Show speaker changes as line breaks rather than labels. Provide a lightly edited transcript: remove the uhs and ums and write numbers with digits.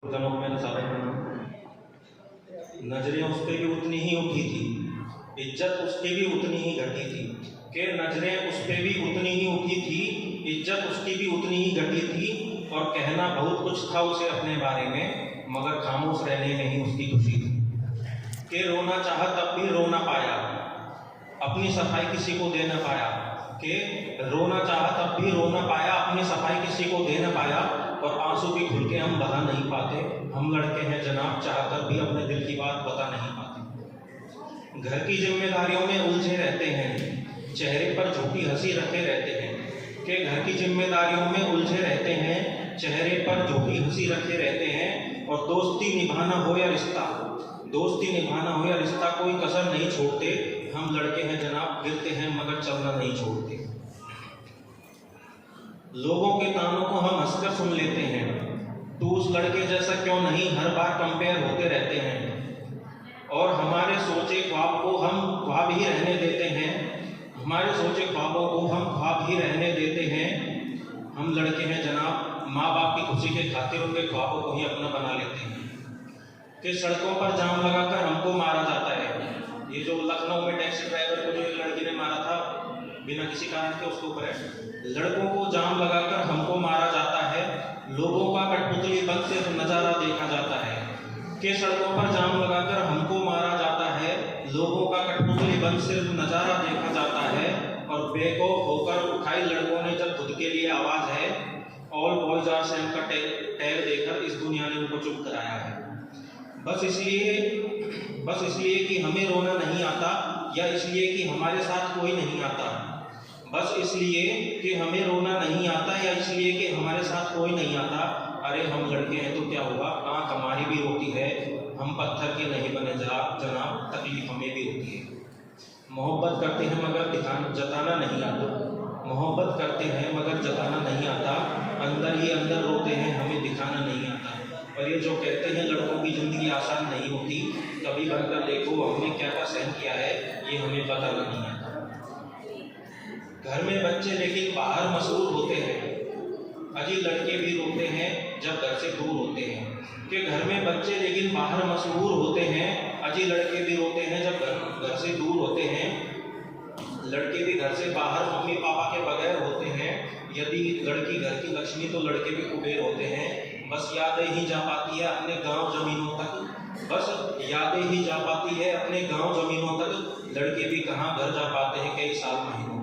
जमाओं में सारे नजरें उस पर भी उतनी ही उठी थी, इज्जत उसकी भी उतनी ही घटी थी। कि नजरें उस पर भी उतनी ही उठी थी, इज्जत उसकी भी उतनी ही घटी थी। और कहना बहुत कुछ था उसे अपने बारे में, मगर खामोश रहने में ही उसकी खुशी थी। कि रोना चाहा तब भी रो ना पाया, अपनी सफाई किसी को दे ना पाया। कि रोना चाहा तब भी रो ना पाया, अपनी सफाई किसी को दे ना पाया। और आंसू भी खुल के हम बहा नहीं पाते, हम लड़के हैं जनाब चाहकर भी अपने दिल की बात बता नहीं पाते। घर की जिम्मेदारियों में उलझे रहते हैं, चेहरे पर झूठी हंसी रखे रहते हैं। कि घर की जिम्मेदारियों में उलझे रहते हैं, चेहरे पर झूठी हंसी रखे रहते हैं। और दोस्ती निभाना हो या रिश्ता, दोस्ती निभाना हो या रिश्ता, कोई कसर नहीं छोड़ते। हम लड़के हैं जनाब, गिरते हैं मगर चलना नहीं छोड़ते। लोगों के तानों को हम हंसकर सुन लेते हैं, तू उस लड़के जैसा क्यों नहीं, हर बार कंपेयर होते रहते हैं। और हमारे सोचे ख्वाब को हम ख्वाब ही रहने देते हैं, हमारे सोचे ख्वाबों को हम ख्वाब ही रहने देते हैं। हम लड़के हैं जनाब, माँ बाप की खुशी के खातिर उनके ख्वाबों को ही अपना बना लेते हैं। कि सड़कों पर जाम लगाकर हमको मारा जाता है। ये जो लखनऊ में टैक्सी ड्राइवर को जो लड़की ने मारा था बिना किसी कारण के, उसके ऊपर है। लड़कों को जाम लगाकर हमको मारा जाता है, लोगों का कठपुतली बन से नजारा देखा जाता है। कि सड़कों पर जाम लगाकर हमको मारा जाता है, लोगों का कठपुतली बन से नजारा देखा जाता है। और बेखौफ होकर उठाई लड़कों ने जब खुद के लिए आवाज है, ऑल बॉयज आर सेम का टैग देकर इस दुनिया ने उनको चुप कराया है। बस इसलिए कि हमें रोना नहीं आता, या इसलिए कि हमारे साथ कोई नहीं आता। बस इसलिए कि हमें रोना नहीं आता, या इसलिए कि हमारे साथ कोई नहीं आता। अरे हम लड़के हैं तो क्या हुआ, आँख हमारी भी रोती है, हम पत्थर के नहीं बने जनाब, तकलीफ हमें भी होती है। मोहब्बत करते हैं मगर जताना नहीं आता, मोहब्बत करते हैं मगर जताना नहीं आता। अंदर ही अंदर रोते हैं, हमें दिखाना नहीं आता। और ये जो कहते हैं लड़कों की ज़िंदगी आसान नहीं होती, कभी बनकर देखो हमने क्या क्या सहन किया है, ये हमें पता नहीं आता। घर में बच्चे लेकिन बाहर मशहूर होते हैं, अजी लड़के भी रोते हैं जब घर से दूर होते हैं। कि घर में बच्चे लेकिन बाहर मशहूर होते हैं, अजी लड़के भी रोते हैं जब घर से दूर होते हैं। लड़के भी घर से बाहर मम्मी पापा के बगैर होते हैं। यदि लड़की घर की लक्ष्मी तो लड़के भी कुबेर होते हैं। बस यादें ही जा पाती है अपने गांव जमीनों तक, बस यादें ही जा पाती है अपने गांव जमीनों तक। लड़के भी कहाँ घर जा पाते हैं कई साल महीनों